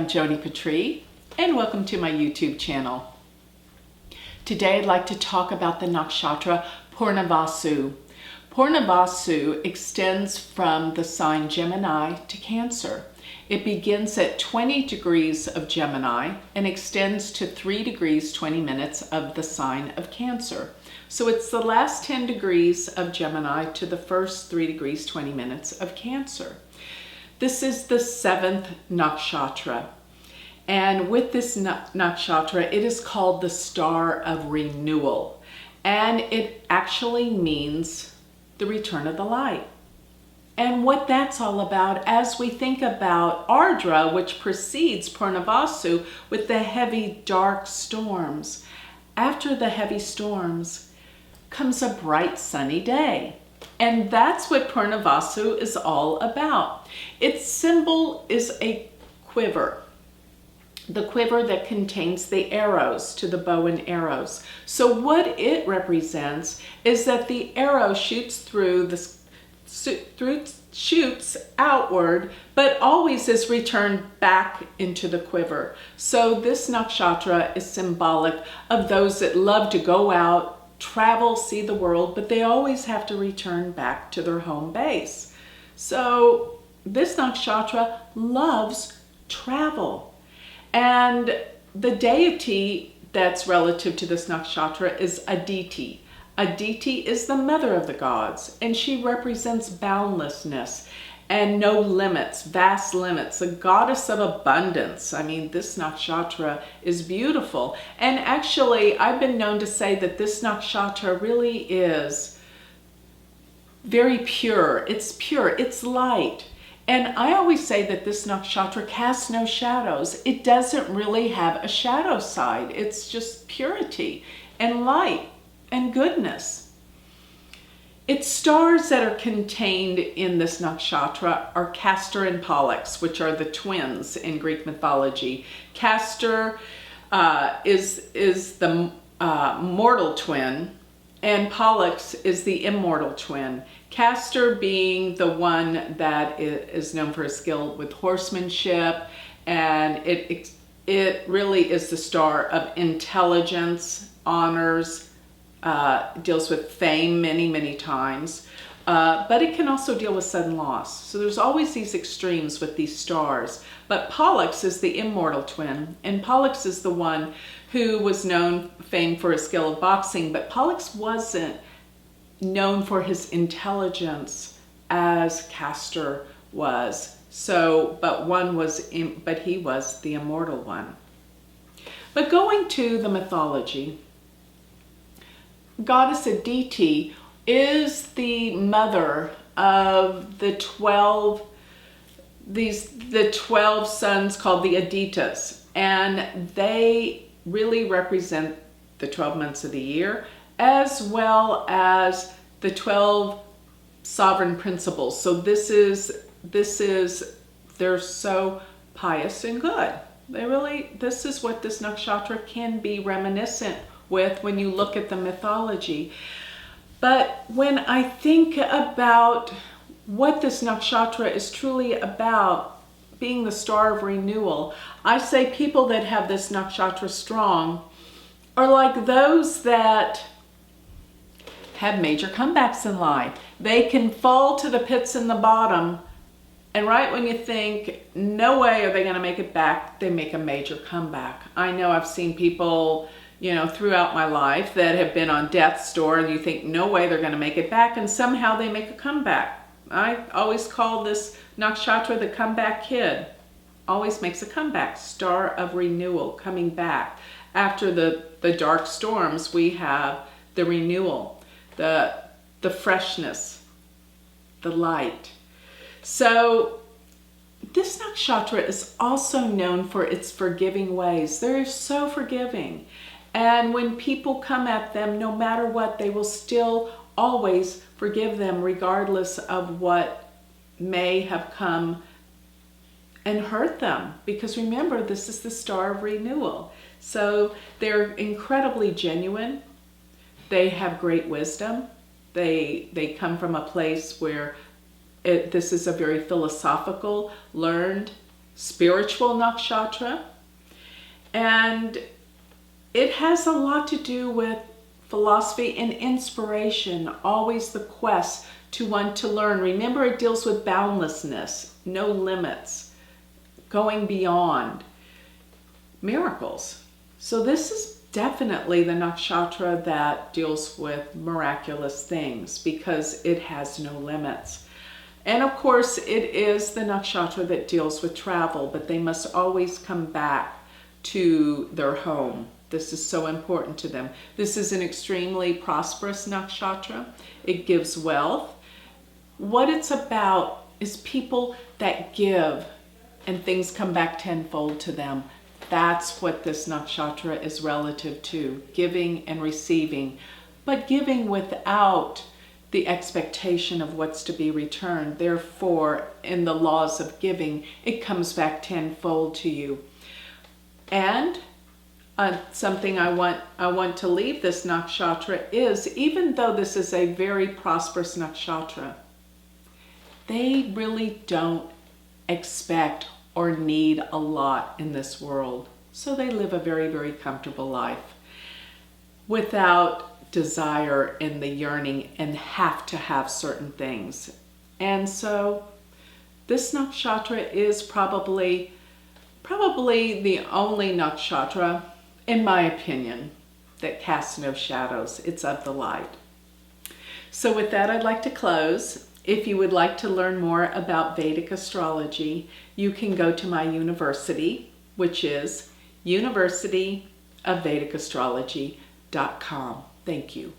I'm Joni Patry, and welcome to my YouTube channel. Today I'd like to talk about the nakshatra Punarvasu. Punarvasu extends from the sign Gemini to Cancer. It begins at 20 degrees of Gemini and extends to 3 degrees 20 minutes of the sign of Cancer. So it's the last 10 degrees of Gemini to the first 3 degrees 20 minutes of Cancer. This is the 7th nakshatra. And with this nakshatra, it is called the star of renewal. And it actually means the return of the light. And what that's all about as we think about Ardra, which precedes Punarvasu, with the heavy dark storms. After the heavy storms comes a bright sunny day. And that's what Punarvasu is all about. Its symbol is a quiver. The quiver that contains the arrows to the bow and arrows. So what it represents is that the arrow shoots shoots outward, but always is returned back into the quiver. So this nakshatra is symbolic of those that love to go out, travel, see the world, but they always have to return back to their home base. So this nakshatra loves travel. And the deity that's relative to this nakshatra is Aditi. Aditi is the mother of the gods, and she represents boundlessness and no limits, vast limits, a goddess of abundance. I mean, this nakshatra is beautiful. And actually, I've been known to say that this nakshatra really is very pure. It's pure, it's light. And I always say that this nakshatra casts no shadows. It doesn't really have a shadow side. It's just purity and light and goodness. Its stars that are contained in this nakshatra are Castor and Pollux, which are the twins in Greek mythology. Castor is the mortal twin, and Pollux is the immortal twin. Castor being the one that is known for his skill with horsemanship, and it really is the star of intelligence, honors, deals with fame many times, but it can also deal with sudden loss. So there's always these extremes with these stars. But Pollux is the immortal twin, and Pollux is the one who was famed for his skill of boxing, but Pollux wasn't known for his intelligence as Castor was. So, but he was the immortal one. But going to the mythology, Goddess Aditi is the mother of the 12 sons called the Aditas, and they really represent the 12 months of the year, as well as the 12 sovereign principles. So they're so pious and good. This is what this nakshatra can be reminiscent with when you look at the mythology. But when I think about what this nakshatra is truly about, being the star of renewal, I say people that have this nakshatra strong are like those that have major comebacks in life. They can fall to the pits in the bottom, and right when you think, no way are they going to make it back, they make a major comeback. I know I've seen people, throughout my life that have been on death's door, and you think, no way they're going to make it back, and somehow they make a comeback. I always call this nakshatra the comeback kid. Always makes a comeback. Star of renewal, coming back. After the dark storms, we have the renewal, the freshness, the light. So this nakshatra is also known for its forgiving ways. They're so forgiving. And when people come at them, no matter what, they will still always forgive them regardless of what may have come and hurt them. Because remember, this is the star of renewal. So they're incredibly genuine. They have great wisdom. They come from a place where this is a very philosophical, learned spiritual nakshatra, and it has a lot to do with philosophy and inspiration, always the quest to want to learn. Remember, it deals with boundlessness, no limits, going beyond, miracles. So this is definitely the nakshatra that deals with miraculous things because it has no limits. And of course, it is the nakshatra that deals with travel, but they must always come back to their home. This is so important to them. This is an extremely prosperous nakshatra. It gives wealth. What it's about is people that give and things come back tenfold to them. That's what this nakshatra is relative to, giving and receiving, but giving without the expectation of what's to be returned. Therefore, in the laws of giving, it comes back tenfold to you. And something I want to leave this nakshatra is, even though this is a very prosperous nakshatra, they really don't expect or need a lot in this world. So they live a very, very comfortable life without desire and the yearning and have to have certain things. And so this nakshatra is probably the only nakshatra, in my opinion, that casts no shadows. It's of the light. So with that, I'd like to close. If you would like to learn more about Vedic astrology, you can go to my university, which is University of Vedic Astrology.com. Thank you.